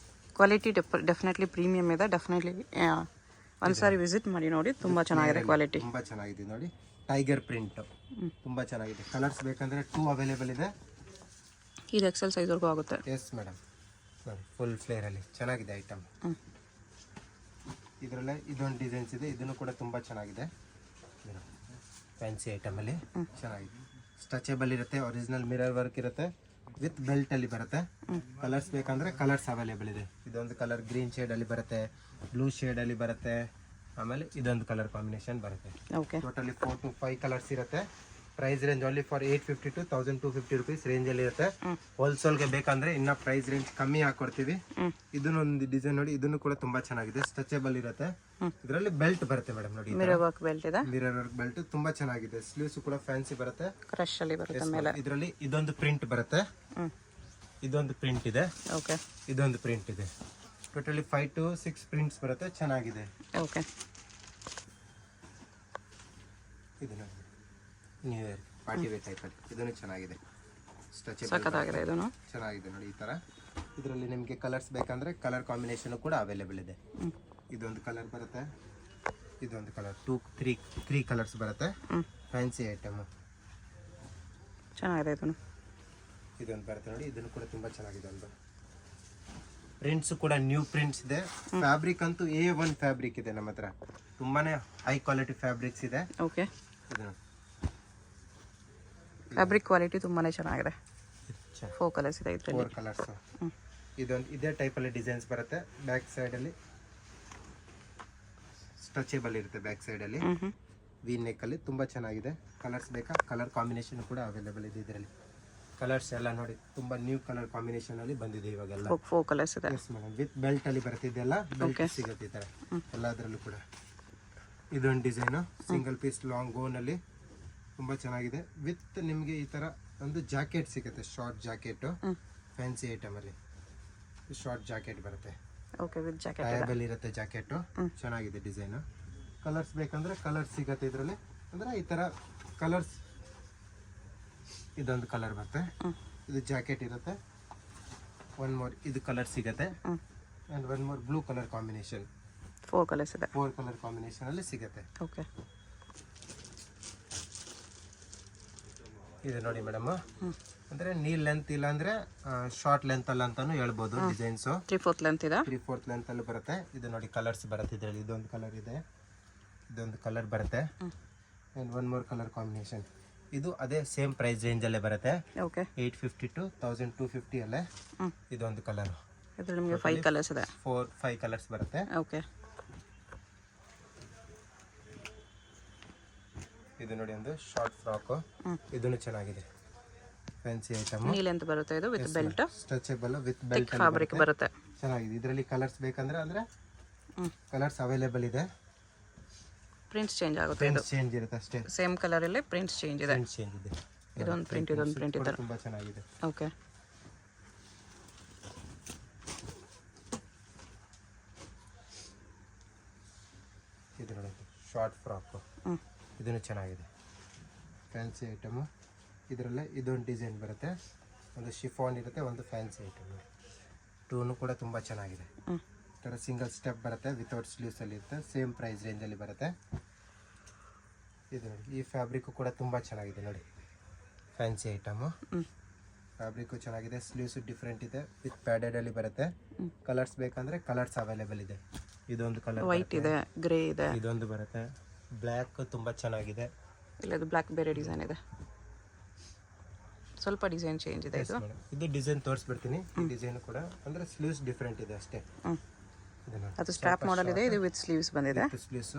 ಕ್ವಾಲಿಟಿ ಡೆಫಿನೆಟ್ಲಿ ಪ್ರೀಮಿಯಂ ಇದೆ. ಡೆಫಿನೆಟ್ಲಿ ಒಂದ್ಸಾರಿ ವಿಸಿಟ್ ಮಾಡಿ ನೋಡಿ, ತುಂಬಾ ಚೆನ್ನಾಗಿದೆ ಕ್ವಾಲಿಟಿ. ತುಂಬಾ ಚೆನ್ನಾಗಿದೆ ನೋಡಿ, ಟೈಗರ್ ಪ್ರಿಂಟ್ ತುಂಬಾ ಚೆನ್ನಾಗಿದೆ. ಕಲರ್ಸ್ ಬೇಕಂದ್ರೆ 2 ಅವೈಲೇಬಲ್ ಇದೆ. ಇದು XL ಸೈಜ್ ವರ್ಗೂ ಆಗುತ್ತೆ. ಎಸ್ ಮೇಡಮ್, ನೋಡಿ ಫುಲ್ ಫ್ಲೇರ್ ಅಲ್ಲಿ ಚೆನ್ನಾಗಿದೆ ಐಟಮ್. ಇದರಲ್ಲೇ ಇದೊಂದು ಡಿಸೈನ್ಸ್ ಇದೆ, ಇದನ್ನು ಕೂಡ ತುಂಬಾ ಚೆನ್ನಾಗಿದೆ. ಫ್ಯಾನ್ಸಿ ಐಟಮ್ ಅಲ್ಲಿ ಚೆನ್ನಾಗಿದೆ. ಸ್ಟ್ರೆಚಬಲ್ ಇರುತ್ತೆ, ಒರಿಜಿನಲ್ ಮಿರರ್ ವರ್ಕ್ ಇರುತ್ತೆ, ವಿತ್ ಬೆಲ್ಟ್ ಅಲ್ಲಿ ಬರುತ್ತೆ. ಕಲರ್ಸ್ ಬೇಕಂದ್ರೆ ಕಲರ್ಸ್ ಅವೈಲೇಬಲ್ ಇದೆ. ಇದೊಂದು ಕಲರ್ ಗ್ರೀನ್ ಶೇಡ್ ಅಲ್ಲಿ ಬರುತ್ತೆ, ಬ್ಲೂ ಶೇಡ್ ಅಲ್ಲಿ ಬರುತ್ತೆ, ಆಮೇಲೆ ಇದೊಂದು ಕಲರ್ ಕಾಂಬಿನೇಷನ್ ಬರುತ್ತೆ. ಓಕೆ, ಟೋಟಲಿ 4 to 5 ಕಲರ್ಸ್ ಇರುತ್ತೆ. Price range only for 850 to 1250 rupees range ಅಲ್ಲಿ ಇರುತ್ತೆ. ಹೋಲ್ಸೇಲ್ಗೆ ಬೇಕಂದ್ರೆ ಇನ್ನ ಪ್ರೈಸ್ ರೇಂಜ್ ಕಮ್ಮಿ ಹಾಕೊಡ್ತೀವಿ. ಇದನ್ನೊಂದು ಡಿಸೈನ್ ನೋಡಿ, ಇದನ್ನು ಕೂಡ ತುಂಬಾ ಚೆನ್ನಾಗಿದೆ, ಸ್ಟ್ರೆಚಬಲ್ ಇರುತ್ತೆ. ಇದರಲ್ಲಿ ಬೆಲ್ಟ್ ಬರುತ್ತೆ ಮೇಡಮ್ ನೋಡಿ, ಮಿರರ್ ವರ್ಕ್ ಬೆಲ್ಟ್ ಇದೆ. ಮಿರರ್ ವರ್ಕ್ ಬೆಲ್ಟ್ ತುಂಬಾ ಚೆನ್ನಾಗಿದೆ. ಸ್ಲೀವ್ಸ್ ಕೂಡ ಫ್ಯಾನ್ಸಿ ಬರುತ್ತೆ, ಕ್ರಶ್ ಅಲ್ಲಿ ಬರುತ್ತೆ ಮೇಲೆ. ಇದರಲ್ಲಿ ಇದೊಂದು ಪ್ರಿಂಟ್ ಬರುತ್ತೆ, ಇದೊಂದು ಪ್ರಿಂಟ್ ಇದೆ. ಓಕೆ, ಇದೊಂದು ಪ್ರಿಂಟ್ ಇದೆ. ಟೋಟಲಿ 5 to 6 ಪ್ರಿಂಟ್ಸ್ ಬರುತ್ತೆ, ಚೆನ್ನಾಗಿದೆ. ಓಕೆ, ಇದು ನೋಡಿ new year party wear type ಅಲ್ಲಿ, ಇದನ್ನು ಚೆನ್ನಾಗಿದೆ. ಸಖತ್ತಾಗಿದೆ, ಇದನ್ನು ಚೆನ್ನಾಗಿದೆ ನೋಡಿ. ಈ ತರ ಇದರಲ್ಲಿ ನಿಮಗೆ ಕಲರ್ಸ್ ಬೇಕಂದ್ರೆ ಕಲರ್ ಕಾಂಬಿನೇಷನ್ ಕೂಡ ಅವೈಲೇಬಲ್ ಇದೆ. ಇದೊಂದು ಕಲರ್ ಬರುತ್ತೆ, ಇದೊಂದು ಕಲರ್, 3 ಕಲರ್ಸ್ ಬರುತ್ತೆ. ಫ್ಯಾನ್ಸಿ ಐಟಮ್ ಚೆನ್ನಾಗಿದೆ. ಇದೊಂದು ಬರುತ್ತೆ ನೋಡಿ, ಇದನ್ನು ಕೂಡ ತುಂಬಾ ಚೆನ್ನಾಗಿದೆ. ಒಂದು ಪ್ರಿಂಟ್ಸ್ ಕೂಡ ನ್ಯೂ ಪ್ರಿಂಟ್ಸ್ ಇದೆ. ಫ್ಯಾಬ್ರಿಕ್ ಅಂತೂ A1 ಫ್ಯಾಬ್ರಿಕ್ ಇದೆ ನಮ್ಮ ಹತ್ರ, ತುಂಬಾನೇ ಹೈ ಕ್ವಾಲಿಟಿ ಫ್ಯಾಬ್ರಿಕ್ಸ್ ಇದೆ. ಓಕೆ, ಫ್ಯಾಬ್ರಿಕ್ ಕ್ವಾಲಿಟಿ ತುಂಬಾನೇ ಚೆನ್ನಾಗಿದೆ. 4 ಕಲರ್ಸ್ ಇದೆ ಇದರಲ್ಲಿ. 4 ಕಲರ್ಸ್. ಇದೊಂದು ಇದೇ ಟೈಪ್ ಅಲ್ಲಿ ಡಿಸೈನ್ಸ್ ಬರುತ್ತೆ. ಬ್ಯಾಕ್ ಸೈಡ್ ಅಲ್ಲಿ ಸ್ಟ್ರೆಚಬಲ್ ಇರುತ್ತೆ, ಬ್ಯಾಕ್ ಸೈಡ್ ಅಲ್ಲಿ ವಿ ನೆಕ್ ಅಲ್ಲಿ ತುಂಬಾ ಚೆನ್ನಾಗಿದೆ. ಕಲರ್ಸ್ ಬೇಕಾ ಕಲರ್ ಕಾಂಬಿನೇಷನ್ ಕೂಡ ಅವೈಲೇಬಲ್ ಇದೆ ಇದರಲ್ಲಿ. ಕಲರ್ಸ್ ಎಲ್ಲ ನೋಡಿ, ತುಂಬಾ ನ್ಯೂ ಕಲರ್ ಕಾಂಬಿನೇಷನ್ ಅಲ್ಲಿ ಬಂದಿದೆ ಇವಾಗೆಲ್ಲ. 4 ಕಲರ್ಸ್ ಇದೆ. ಎಸ್ ಮೇಡಮ್, ವಿತ್ ಬೆಲ್ಟ್ ಅಲ್ಲಿ ಬರ್ತಿದೆಲ್ಲ, ಬೆಲ್ಟ್ ಸಿಗುತ್ತೆ ಈ ತರ ಎಲ್ಲದರಲ್ಲೂ ಕೂಡ. ಇದೊಂದು ಡಿಸೈನ್ ಸಿಂಗಲ್ ಪೀಸ್ ಲಾಂಗ್ ಗೋನ್ ಅಲ್ಲಿ ತುಂಬಾ ಚೆನ್ನಾಗಿದೆ. ವಿತ್ ನಿಮಗೆ ಈ ತರ ಒಂದು ಜಾಕೆಟ್ ಸಿಗುತ್ತೆ, ಶಾರ್ಟ್ ಜಾಕೆಟು, ಫ್ಯಾನ್ಸಿ ಐಟಮಲ್ಲಿ ಶಾರ್ಟ್ ಜಾಕೆಟ್ ಬರುತ್ತೆ. ಓಕೆ, ವಿತ್ ಜಾಕೆಟ್ ಟಯಬಲ್ ಇರುತ್ತೆ ಜಾಕೆಟು, ಚೆನ್ನಾಗಿದೆ ಡಿಸೈನು. ಕಲರ್ಸ್ ಬೇಕಂದ್ರೆ ಕಲರ್ಸ್ ಸಿಗುತ್ತೆ ಇದರಲ್ಲಿ. ಅಂದರೆ ಈ ಥರ ಕಲರ್ಸ್, ಇದೊಂದು ಕಲರ್ ಬರುತ್ತೆ, ಇದು ಜಾಕೆಟ್ ಇರುತ್ತೆ. ಒನ್ ಮೋರ್ ಇದು ಕಲರ್ ಸಿಗುತ್ತೆ, and one more blue colour combination. 4 colours ಇದೆ. 4 ಕಲರ್ ಕಾಂಬಿನೇಷನಲ್ಲಿ ಸಿಗುತ್ತೆ. ಓಕೆ, ಇದು ನೋಡಿ ಮೇಡಮ್, ಅಂದರೆ ನೀ ಲೆಂತ್ ಇಲ್ಲ ಅಂದರೆ ಶಾರ್ಟ್ ಲೆಂತ್ ಅಲ್ಲ ಅಂತಾನು ಹೇಳ್ಬೋದು. ಡಿಸೈನ್ಸು 3/4 ಲೆಂತ್ ಇದೆ. 3/4 ಲೆಂತ್ ಅಲ್ಲಿ ಬರುತ್ತೆ. ಇದು ನೋಡಿ ಕಲರ್ಸ್ ಬರುತ್ತೆ ಇದರಲ್ಲಿ. ಇದೊಂದು ಕಲರ್ ಇದೆ, ಇದೊಂದು ಕಲರ್ ಬರುತ್ತೆ, and one more colour combination. ಇದು ಅದೇ ಸೇಮ್ ಪ್ರೈಸ್ ರೇಂಜಲ್ಲೇ ಬರುತ್ತೆ. ಓಕೆ, 850 to 1250 ಅಲ್ಲೇ. ಇದೊಂದು ಕಲರ್, ಇದ್ರಲ್ಲಿ ನಿಮಗೆ 5 ಕಲರ್ಸ್ ಇದೆ. 5 ಕಲರ್ಸ್ ಬರುತ್ತೆ. ಓಕೆ, ಇದು ನೋಡಿ ಒಂದು ಶಾರ್ಟ್ ಫ್ರಾಕು, ಇದನ್ನು ಚೆನ್ನಾಗಿದೆ, ಫ್ಯಾನ್ಸಿ ಐಟಮ್. ನೀ ಲೆಂತ್ ಬರುತ್ತೆ ಇದು with belt, stretchable with belt fabric ಬರುತ್ತೆ. ಚೆನ್ನಾಗಿದೆ. ಇದರಲ್ಲಿ ಕಲರ್ಸ್ ಬೇಕಂದ್ರೆ ಅಂದರೆ ಕಲರ್ಸ್ ಅವೈಲೇಬಲ್ ಇದೆ. ಪ್ರಿಂಟ್ಸ್ ಚೇಂಜ್ ಆಗುತ್ತೆ. ಪ್ರಿಂಟ್ಸ್ ಚೇಂಜ್ ಇರುತ್ತೆ ಅಷ್ಟೇ. ಸೇಮ್ ಕಲರ್ ಅಲ್ಲಿ ಪ್ರಿಂಟ್ಸ್ ಚೇಂಜ್ ಇದೆ. ಪ್ರಿಂಟ್ಸ್ ಚೇಂಜ್ ಇದೆ. ಇದೊಂದು ಪ್ರಿಂಟ್, ಇದೊಂದು ಪ್ರಿಂಟ್ ಇದೆ. ತುಂಬಾ ಚೆನ್ನಾಗಿದೆ. ಓಕೆ, ಇದು ನೋಡಿ ಶಾರ್ಟ್ ಫ್ರಾಕು, ಇದನ್ನು ಚೆನ್ನಾಗಿದೆ, ಫ್ಯಾನ್ಸಿ ಐಟಮು. ಇದರಲ್ಲೇ ಇದೊಂದು ಡಿಸೈನ್ ಬರುತ್ತೆ, ಒಂದು ಶಿಫಾನ್ ಇರುತ್ತೆ, ಒಂದು ಫ್ಯಾನ್ಸಿ ಐಟಮ್. ಟೂನು ಕೂಡ ತುಂಬ ಚೆನ್ನಾಗಿದೆ. ಈ ಥರ ಸಿಂಗಲ್ ಸ್ಟೆಪ್ ಬರುತ್ತೆ, ವಿತೌಟ್ ಸ್ಲೀವ್ಸಲ್ಲಿ ಇರುತ್ತೆ, ಸೇಮ್ ಪ್ರೈಸ್ ರೇಂಜಲ್ಲಿ ಬರುತ್ತೆ. ಇದು ನೋಡಿ, ಈ ಫ್ಯಾಬ್ರಿಕ್ಕು ಕೂಡ ತುಂಬ ಚೆನ್ನಾಗಿದೆ ನೋಡಿ, ಫ್ಯಾನ್ಸಿ ಐಟಮು. ಫ್ಯಾಬ್ರಿಕ್ಕು ಚೆನ್ನಾಗಿದೆ, ಸ್ಲೀವ್ಸು ಡಿಫ್ರೆಂಟ್ ಇದೆ, ವಿತ್ ಪ್ಯಾಡೆಡಲ್ಲಿ ಬರುತ್ತೆ. ಕಲರ್ಸ್ ಬೇಕಂದರೆ ಕಲರ್ಸ್ ಅವೈಲೇಬಲ್ ಇದೆ. ಇದೊಂದು ಕಲರ್ ವೈಟ್ ಇದೆ, ಗ್ರೇ ಇದೆ, ಇದೊಂದು ಬರುತ್ತೆ, ಬ್ಲ್ಯಾಕ್ ತುಂಬ ಚೆನ್ನಾಗಿದೆ. ಇಲ್ಲ ಇದು ಬ್ಲ್ಯಾಕ್ ಬೇರೆ ಡಿಸೈನ್ ಇದೆ, ಸ್ವಲ್ಪ ಡಿಸೈನ್ ಚೇಂಜ್ ಇದೆ. ಇದು ಡಿಸೈನ್ ತೋರಿಸ್ಬಿಡ್ತೀನಿ. ಈ ಡಿಸೈನ್ ಕೂಡ ಅಂದರೆ ಸ್ಲೀವ್ಸ್ ಡಿಫ್ರೆಂಟ್ ಇದೆ ಅಷ್ಟೇ. ಅದು ಸ್ಟ್ರಾಪ್ ಮಾಡೆಲ್ ಇದೆ, ಇದು ವಿತ್ ಸ್ಲೀವ್ಸ್ ಬಂದಿದೆ. ಸ್ಲೀವ್ಸ್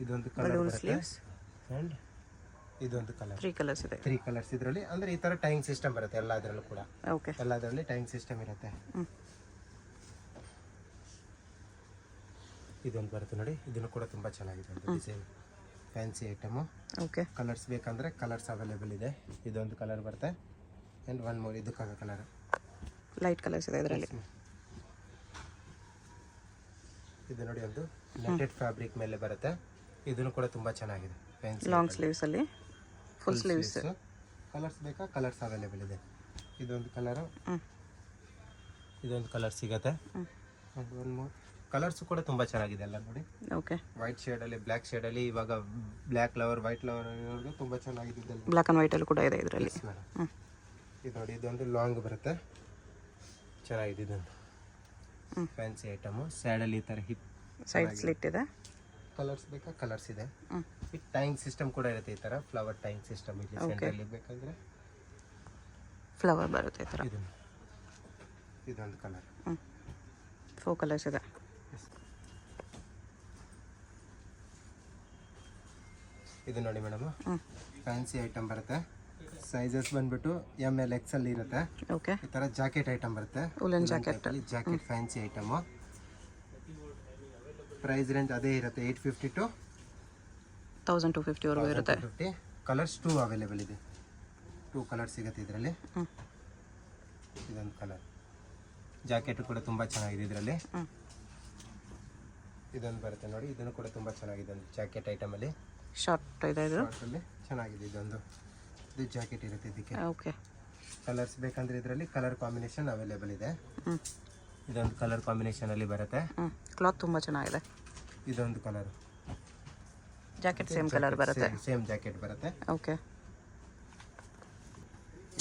ಇದೊಂದು ಕಲರ್ ಬರುತ್ತೆ, ಆ್ಯಂಡ್ ಇದೊಂದು ಕಲರ್. 3 ಕಲರ್ಸ್ ಇದೆ. 3 ಕಲರ್ಸ್ ಇದರಲ್ಲಿ. ಅಂದರೆ ಈ ಥರ ಟೈಯಿಂಗ್ ಸಿಸ್ಟಮ್ ಬರುತ್ತೆ ಎಲ್ಲದರಲ್ಲೂ ಕೂಡ. ಓಕೆ, ಎಲ್ಲದರಲ್ಲಿ ಟೈಯಿಂಗ್ ಸಿಸ್ಟಮ್ ಇರುತ್ತೆ. ಇದೊಂದು ಬರುತ್ತೆ ನೋಡಿ, ಇದನ್ನು ಕೂಡ ತುಂಬ ಚೆನ್ನಾಗಿದೆ ಅಂತ design, fancy item. Okay, colours ಬೇಕಂದರೆ ಕಲರ್ಸ್ ಅವೈಲೇಬಲ್ ಇದೆ. ಇದೊಂದು ಕಲರ್ ಬರುತ್ತೆ, ಆ್ಯಂಡ್ ಒನ್ ಮೋರ್ ಇದು ಕಲರ್, ಲೈಟ್ ಕಲರ್ಸ್ ಇದೆ ಇದರಲ್ಲಿ. ಇದು ನೋಡಿ ಒಂದು ನೆಟೆಡ್ ಫ್ಯಾಬ್ರಿಕ್ ಮೇಲೆ ಬರುತ್ತೆ, ಇದನ್ನು ಕೂಡ ತುಂಬ ಚೆನ್ನಾಗಿದೆ, ಫ್ಯಾನ್ಸಿ ಲಾಂಗ್ ಸ್ಲೀವ್ಸ್ ಅಲ್ಲಿ, ಫುಲ್ ಸ್ಲೀವ್ಸ್. ಕಲರ್ಸ್ ಬೇಕಾ ಕಲರ್ಸ್ ಅವೈಲೇಬಲ್ ಇದೆ. ಇದೊಂದು ಕಲರು, ಇದೊಂದು ಕಲರ್ ಸಿಗುತ್ತೆ, ಆ್ಯಂಡ್ ಒನ್ ಮೋರ್ ಕಲರ್ಸ್ ಕೂಡ ತುಂಬ ಚೆನ್ನಾಗಿದೆ ಎಲ್ಲ ನೋಡಿ. ಓಕೆ, ವೈಟ್ ಶೇಡಲ್ಲಿ, ಬ್ಲ್ಯಾಕ್ ಶೇಡಲ್ಲಿ, ಇವಾಗ ಬ್ಲ್ಯಾಕ್ ಲವರ್ ವೈಟ್ ಲವರ್ ತುಂಬ ಚೆನ್ನಾಗಿದೆ. ಬ್ಲ್ಯಾಕ್ ಆ್ಯಂಡ್ ವೈಟ್ ಅಲ್ಲಿ ಕೂಡ ಇದೆ ಇದರಲ್ಲಿ. ಇದು ನೋಡಿ, ಇದೊಂದು ಲಾಂಗ್ ಬರುತ್ತೆ, ಚೆನ್ನಾಗಿದೆ. ಇದೊಂದು ಫ್ಯಾನ್ಸಿ ಐಟಮು, ಸ್ಯಾಡಲ್ಲಿ ಈ ಥರ ಹಿಪ್ ಸೈಡ್ ಸ್ಲಿಟ್ ಇದೆ. ಕಲರ್ಸ್ ಬೇಕಾ ಕಲರ್ಸ್ ಇದೆ. ಈ ಟೈಯಿಂಗ್ ಸಿಸ್ಟಮ್ ಕೂಡ ಇರುತ್ತೆ, ಈ ಥರ ಫ್ಲವರ್ ಟೈಯಿಂಗ್ ಸಿಸ್ಟಮ್ ಇಲ್ಲಿ ಸೆಂಟ್ರಲ್ಲಿ ಬೇಕಂದ್ರೆ ಫ್ಲವರ್ ಬರುತ್ತೆ ಈ ಥರ. ಇದೊಂದು ಕಲರ್, 4 ಕಲರ್ಸ್ ಇದೆ. ಇದು ನೋಡಿ ಮೇಡಮ್, ಫ್ಯಾನ್ಸಿ ಐಟಮ್ ಬರುತ್ತೆ. ಸೈಜಸ್ ಬಂದ್ಬಿಟ್ಟು ML XL ಇರುತ್ತೆ. ಓಕೆ, ಈ ಥರ ಜಾಕೆಟ್ ಐಟಮ್ ಬರುತ್ತೆ, woollen jacket. Jacket fancy item. Price range ಅದೇ ಇರುತ್ತೆ, 850 to 1250 ವರೆಗೂ ಇರುತ್ತೆ. 50. ಕಲರ್ಸ್ 2 ಅವೈಲೇಬಲ್ ಇದೆ, 2 ಕಲರ್ ಸಿಗುತ್ತೆ ಇದರಲ್ಲಿ. ಇದೊಂದು ಕಲರ್, ಜಾಕೆಟ್ ಕೂಡ ತುಂಬ ಚೆನ್ನಾಗಿದೆ ಇದರಲ್ಲಿ. ಇದೊಂದು ಬರುತ್ತೆ ನೋಡಿ, ಇದನ್ನು ಕೂಡ ತುಂಬ ಚೆನ್ನಾಗಿದೆ, ಒಂದು ಜಾಕೆಟ್ ಐಟಮಲ್ಲಿ ಶಾರ್ಟ್ ಇದೆ ಇದು, ಚೆನ್ನಾಗಿದೆ. ಇದು ಜಾಕೆಟ್ ಇರುತ್ತೆ ಇದಕ್ಕೆ. ಓಕೆ, ಕಲರ್ಸ್ ಬೇಕಂದ್ರೆ ಇದರಲ್ಲಿ ಕಲರ್ ಕಾಂಬಿನೇಷನ್ ಅವೈಲೇಬಲ್ ಇದೆ. ಇದೊಂದು ಕಲರ್ ಕಾಂಬಿನೇಷನ್ ಅಲ್ಲಿ ಬರುತ್ತೆ. ಕ್ಲಾತ್ ತುಂಬ ಚೆನ್ನಾಗಿದೆ. ಇದೊಂದು ಕಲರ್, ಜಾಕೆಟ್ ಸೇಮ್ ಕಲರ್ ಬರುತ್ತೆ, ಸೇಮ್ ಜಾಕೆಟ್ ಬರುತ್ತೆ. ಓಕೆ,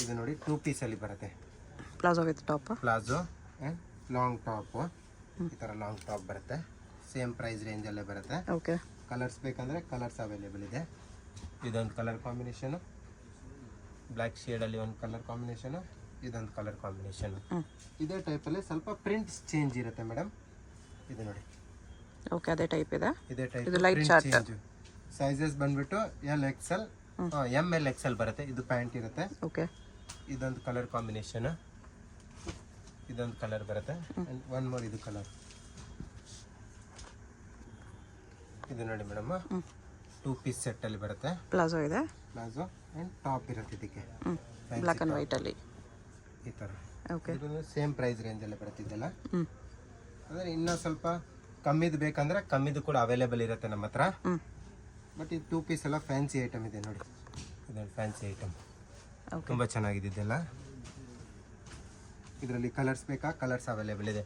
ಇದು ನೋಡಿ 2 ಪೀಸ್ ಅಲ್ಲಿ ಬರುತ್ತೆ, palazzo with top, palazzo and long top. ಈ ಥರ ಲಾಂಗ್ ಟಾಪ್ ಬರುತ್ತೆ, ಸೇಮ್ ಪ್ರೈಸ್ ರೇಂಜಲ್ಲೇ ಬರುತ್ತೆ. ಓಕೆ, ಕಲರ್ಸ್ ಬೇಕಂದರೆ ಕಲರ್ಸ್ ಅವೈಲೇಬಲ್ ಇದೆ. ಇದೊಂದು ಕಲರ್ ಕಾಂಬಿನೇಷನು, ಬ್ಲ್ಯಾಕ್ ಶೇಡಲ್ಲಿ ಒಂದು ಕಲರ್ ಕಾಂಬಿನೇಷನು, ಇದೊಂದು ಕಲರ್ ಕಾಂಬಿನೇಷನು. ಇದೇ ಟೈಪಲ್ಲಿ ಸ್ವಲ್ಪ ಪ್ರಿಂಟ್ಸ್ ಚೇಂಜ್ ಇರುತ್ತೆ ಮೇಡಮ್. ಇದು ನೋಡಿ, ಓಕೆ, ಅದೇ ಟೈಪ್ ಇದೆ. ಇದೇ ಟೈಪ್ ಇದು ಲೈಟ್ ಚಾರ್ಟ್. ಸೈಜಸ್ ಬಂದ್ಬಿಟ್ಟು LXL, ML XL ಬರುತ್ತೆ. ಇದು ಪ್ಯಾಂಟ್ ಇರುತ್ತೆ. ಓಕೆ, ಇದೊಂದು ಕಲರ್ ಕಾಂಬಿನೇಷನ್, ಇದೊಂದು ಕಲರ್ ಬರುತ್ತೆ. ಆ್ಯಂಡ್ ಒನ್ ಮೋರ್ ಇದು ಕಲರ್. ಇದು ನೋಡಿ ಮೇಡಮ್, 2 ಪೀಸ್ ಸೆಟ್ಟಲ್ಲಿ ಬರುತ್ತೆ. ಪ್ಲಾಜೋ ಇದೆ, ಪ್ಲಾಜೋ ಆ್ಯಂಡ್ ಟಾಪ್ ಇರುತ್ತೆ ಇದಕ್ಕೆ. ಬ್ಲ್ಯಾಕ್ ಆ್ಯಂಡ್ ವೈಟಲ್ಲಿ. ಈ ಥರ ಓಕೆ. ಇದು ಸೇಮ್ ಪ್ರೈಸ್ ರೇಂಜಲ್ಲೇ ಬರುತ್ತಿದ್ದೆಲ್ಲ. ಹ್ಞೂ. ಅಂದರೆ ಇನ್ನೂ ಸ್ವಲ್ಪ ಕಮ್ಮಿದು ಬೇಕಂದ್ರೆ ಕಮ್ಮಿದು ಕೂಡ ಅವೈಲೇಬಲ್ ಇರುತ್ತೆ ನಮ್ಮ ಹತ್ರ. ಹ್ಞೂ. ಬಟ್ ಇದು 2 ಪೀಸ್ ಎಲ್ಲ ಫ್ಯಾನ್ಸಿ ಐಟಮ್ ಇದೆ ನೋಡಿ. ಇದೊಂದು ಫ್ಯಾನ್ಸಿ ಐಟಮ್ ಓಕೆ. ತುಂಬ ಚೆನ್ನಾಗಿದೆ ಇದೆಲ್ಲ. ಇದರಲ್ಲಿ ಕಲರ್ಸ್ ಬೇಕಾ? ಕಲರ್ಸ್ ಅವೈಲೇಬಲ್ ಇದೆ.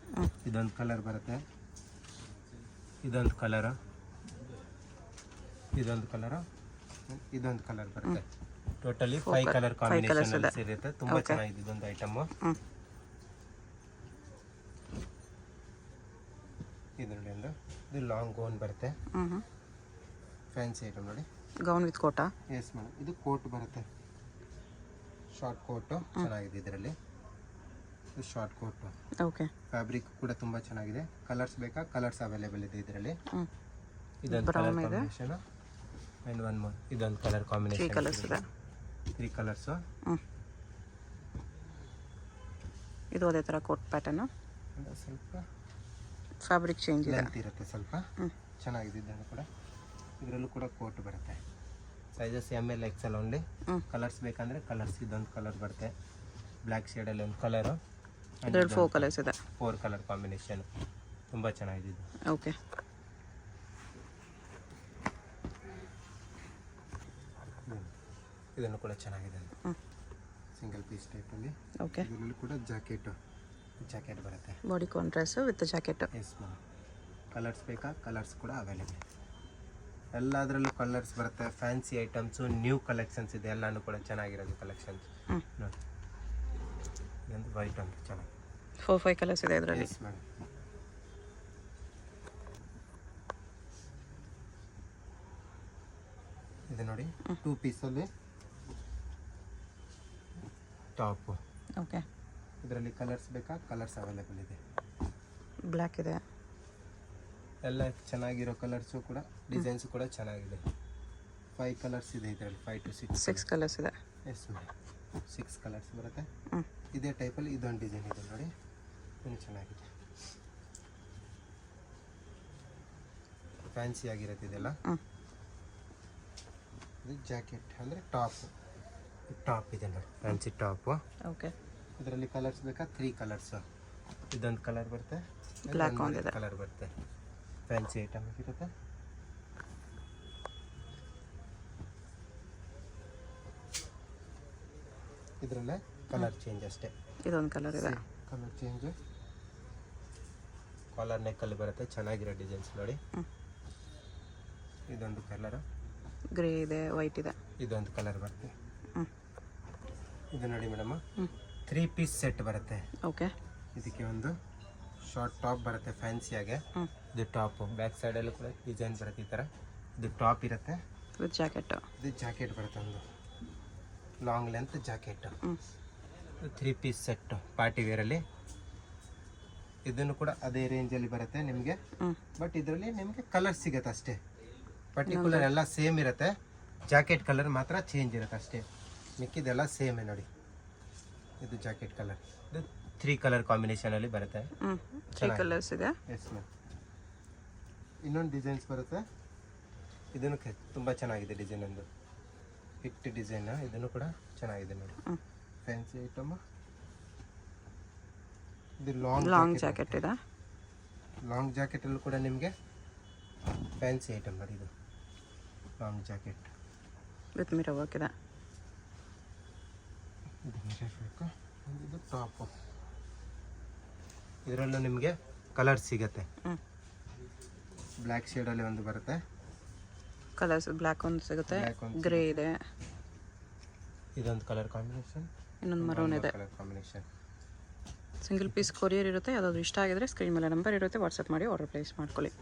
ಇದೊಂದು ಕಲರ್ ಬರುತ್ತೆ, ಇದೊಂದು ಕಲರು, ಇದೊಂದು ಕಲರು, ಇದೊಂದು ಕಲರ್ ಬರುತ್ತೆ. ಟೋಟಲಿ 5 ಕಲರ್ ಕಾಂಬಿನೇಷನ್ ಇರುತ್ತೆ. ತುಂಬ ಚೆನ್ನಾಗಿದೆ ಇದೊಂದು ಐಟಮು. ಇದು ನೋಡಿ ಒಂದು ಇದು ಲಾಂಗ್ ಗೌನ್ ಬರುತ್ತೆ. ಫ್ಯಾನ್ಸಿ ಐಟಮ್ ನೋಡಿ. ಗೌನ್ ವಿತ್ ಕೋಟಾ? Yes madam. ಇದು ಕೋಟ್ ಬರುತ್ತೆ, ಶಾರ್ಟ್ ಕೋಟು ಚೆನ್ನಾಗಿದೆ ಇದರಲ್ಲಿ. ಇದು ಶಾರ್ಟ್ ಕೋಟು. ಓಕೆ. ಫ್ಯಾಬ್ರಿಕ್ ಕೂಡ ತುಂಬ ಚೆನ್ನಾಗಿದೆ. ಕಲರ್ಸ್ ಬೇಕಾ? ಕಲರ್ಸ್ ಅವೈಲೇಬಲ್ ಇದೆ ಇದರಲ್ಲಿ. ಇದೊಂದು colour combination and one more. ಇದೊಂದು ಕಲರ್ ಕಾಂಬಿನೇಷನ್. 3 ಕಲರ್ಸ್ ಇದೆ. 3 ಕಲರ್ಸು. ಇದು ಅದೇ ಥರ ಕೋಟ್ ಪ್ಯಾಟರ್ನು. ಸ್ವಲ್ಪ ಫ್ಯಾಬ್ರಿಕ್ ಚೇಂಜ್ ಇದೆ, ಲೆಂತ್ ಇರುತ್ತೆ ಸ್ವಲ್ಪ. ಚೆನ್ನಾಗಿದೆ ಇದನ್ನು ಕೂಡ. ಇದರಲ್ಲೂ ಕೂಡ ಕೋಟ್ ಬರುತ್ತೆ. Sizes ML XL only. Colours ಬೇಕಂದರೆ ಕಲರ್ಸ್. ಇದೊಂದು ಕಲರ್ ಬರುತ್ತೆ ಬ್ಲ್ಯಾಕ್ ಶೇಡಲ್ಲಿ, ಒಂದು ಕಲರು. ಇದರಲ್ಲಿ 4 ಕಲರ್ಸ್ ಇದೆ. 4 ಕಲರ್ ಕಾಂಬಿನೇಷನ್ ತುಂಬ ಚೆನ್ನಾಗಿದೆ ಇದು. ಓಕೆ. ಇದನ್ನು ಕೂಡ ಚೆನ್ನಾಗಿದೆ, ಸಿಂಗಲ್ ಪೀಸ್ ಟೈಪಲ್ಲಿ. ಓಕೆ. ಇದರಲ್ಲಿ ಕೂಡ ಜಾಕೆಟ್ ಬರುತ್ತೆ. Body contrast with jacket. Yes ma'am. Colours ಬೇಕಾ? ಕಲರ್ಸ್ ಕೂಡ ಅವೈಲೇಬಲ್. ಎಲ್ಲದರಲ್ಲೂ ಕಲರ್ಸ್ ಬರುತ್ತೆ. ಫ್ಯಾನ್ಸಿ ಐಟಮ್ಸು, ನ್ಯೂ ಕಲೆಕ್ಷನ್ಸ್ ಇದೆ. ಎಲ್ಲನೂ ಕೂಡ ಚೆನ್ನಾಗಿರೋದು ಕಲೆಕ್ಷನ್ಸ್ ನೋಡಿ. ಇದೊಂದು ವೈಟ್ ಅಂತ ಚೆನ್ನಾಗಿ 4-5 ಕಲರ್ಸ್ ಇದೆ ಇದರಲ್ಲಿ. S madam. ಇದು ನೋಡಿ 2 ಪೀಸಲ್ಲಿ ಟಾಪು. ಓಕೆ. ಇದರಲ್ಲಿ ಕಲರ್ಸ್ ಬೇಕಾ? ಕಲರ್ಸ್ ಅವೈಲೇಬಲ್ ಇದೆ. ಬ್ಲ್ಯಾಕ್ ಇದೆ. ಎಲ್ಲ ಚೆನ್ನಾಗಿರೋ ಕಲರ್ಸು ಕೂಡ, ಡಿಸೈನ್ಸು ಕೂಡ ಚೆನ್ನಾಗಿದೆ. 5 ಕಲರ್ಸ್ ಇದೆ ಇದರಲ್ಲಿ. 5 to 6 ಕಲರ್ಸ್ ಇದೆ. Yes madam. 6 ಕಲರ್ಸ್ ಬರುತ್ತೆ. ಇದೇ ಟೈಪಲ್ಲಿ ಇದೊಂದು ಡಿಸೈನ್ ಇದೆ ನೋಡಿ, ಇದು ಚೆನ್ನಾಗಿದೆ. ಫ್ಯಾನ್ಸಿ ಆಗಿರುತ್ತೆ ಇದೆಲ್ಲ. ಇದು ಜಾಕೆಟ್ ಅಂದರೆ ಟಾಪ್ ಇದೆ ನೋಡಿ, ಫ್ಯಾನ್ಸಿ ಟಾಪು. ಓಕೆ. ಇದರಲ್ಲಿ ಕಲರ್ಸ್ ಬೇಕಾ? 3 ಕಲರ್ಸು. ಇದೊಂದು ಕಲರ್ ಬರುತ್ತೆ, ಬ್ಲ್ಯಾಕ್ ಒಂದಿದೆ, ಕಲರ್ ಬರುತ್ತೆ. ಫ್ಯಾನ್ಸಿ ಐಟಮ್ ಇರುತ್ತೆ. ಇದರಲ್ಲೇ ಕಲರ್ ಚೇಂಜ್ ಅಷ್ಟೇ. ಇದೊಂದು ಕಲರ್ ಇದೆ. Colour change. ಕಾಲರ್ ನೆಕ್ಕಲ್ಲಿ ಬರುತ್ತೆ, ಚೆನ್ನಾಗಿರೋ ಡಿಸೈನ್ಸ್ ನೋಡಿ. ಇದೊಂದು ಕಲರ್ ಗ್ರೇ ಇದೆ, ವೈಟ್ ಇದೆ. ಇದೊಂದು ಕಲರ್ ಬರುತ್ತೆ. ಇದು ನೋಡಿ ಮೇಡಮ್, 3 ಪೀಸ್ ಸೆಟ್ ಬರುತ್ತೆ. ಓಕೆ. ಇದಕ್ಕೆ ಒಂದು ಶಾರ್ಟ್ ಟಾಪ್ ಬರುತ್ತೆ ಫ್ಯಾನ್ಸಿಯಾಗೆ. ಇದು ಟಾಪು. ಬ್ಯಾಕ್ ಸೈಡಲ್ಲೂ ಕೂಡ ಡಿಸೈನ್ ಬರುತ್ತೆ ಈ ಥರ. ಇದು ಟಾಪ್ ಇರುತ್ತೆ ವಿತ್ ಜಾಕೆಟ್. ಇದು ಜಾಕೆಟ್ ಬರುತ್ತೆ, ಒಂದು long length jacket. 3 piece set party ವೇರಲ್ಲಿ. ಇದನ್ನು ಕೂಡ ಅದೇ ರೇಂಜಲ್ಲಿ ಬರುತ್ತೆ ನಿಮಗೆ. ಬಟ್ ಇದರಲ್ಲಿ ನಿಮಗೆ ಕಲರ್ ಸಿಗುತ್ತೆ ಅಷ್ಟೇ. ಪರ್ಟಿಕ್ಯುಲರ್ ಎಲ್ಲ ಸೇಮ್ ಇರುತ್ತೆ, ಜಾಕೆಟ್ ಕಲರ್ ಮಾತ್ರ ಚೇಂಜ್ ಇರುತ್ತೆ ಅಷ್ಟೇ. ಮಿಕ್ಕಿದೆಲ್ಲ ಸೇಮೇ ನೋಡಿ. ಇದು ಜಾಕೆಟ್ ಕಲರ್. ಇದು 3 ಕಲರ್ ಕಾಂಬಿನೇಷನಲ್ಲಿ ಬರುತ್ತೆ. 3 ಕಲರ್ಸ್ ಇದೆ. Yes ma'am. ಇನ್ನೊಂದು ಡಿಸೈನ್ಸ್ ಬರುತ್ತೆ. ಇದನ್ನು ತುಂಬ ಚೆನ್ನಾಗಿದೆ ಡಿಸೈನ್, ಒಂದು ಹಿಟ್ ಡಿಸೈನ್. ಇದನ್ನು ಕೂಡ ಚೆನ್ನಾಗಿದೆ ನೋಡಿ, ಫ್ಯಾನ್ಸಿ ಐಟಮ್. ಇದು ಲಾಂಗ್ ಜಾಕೆಟ್ ಇದೆ. ಲಾಂಗ್ ಜಾಕೆಟಲ್ಲೂ ಕೂಡ ನಿಮಗೆ ಫ್ಯಾನ್ಸಿ ಐಟಮ್ ನೋಡಿ. ಇದು long jacket with mirror work ಇದೆ. ಇದು ಮಿರರ್ ವರ್ಕ್. ಇದು ಟಾಪು. ಇದರಲ್ಲೂ ನಿಮಗೆ ಕಲರ್ ಸಿಗತ್ತೆ. ಬ್ಲ್ಯಾಕ್ ಶೇಡಲ್ಲಿ ಒಂದು ಬರುತ್ತೆ. ಕಲರ್ಸ್ ಬ್ಲ್ಯಾಕ್ ಒಂದು ಸಿಗುತ್ತೆ, ಗ್ರೇ ಇದೆ. ಇದೊಂದು ಕಲರ್ ಕಾಂಬಿನೇಷನ್, ಇನ್ನೊಂದು ಮರೂನ್ ಇದೆ. Colour combination. Single piece courier ಇರುತ್ತೆ. ಯಾವುದಾದ್ರು ಇಷ್ಟ ಆಗಿದ್ರೆ ಸ್ಕ್ರೀನ್ ಮೇಲೆ ನಂಬರ್ ಇರುತ್ತೆ, ವಾಟ್ಸಪ್ ಮಾಡಿ ಆರ್ಡರ್ ಪ್ಲೇಸ್ ಮಾಡ್ಕೊಳ್ಳಿ.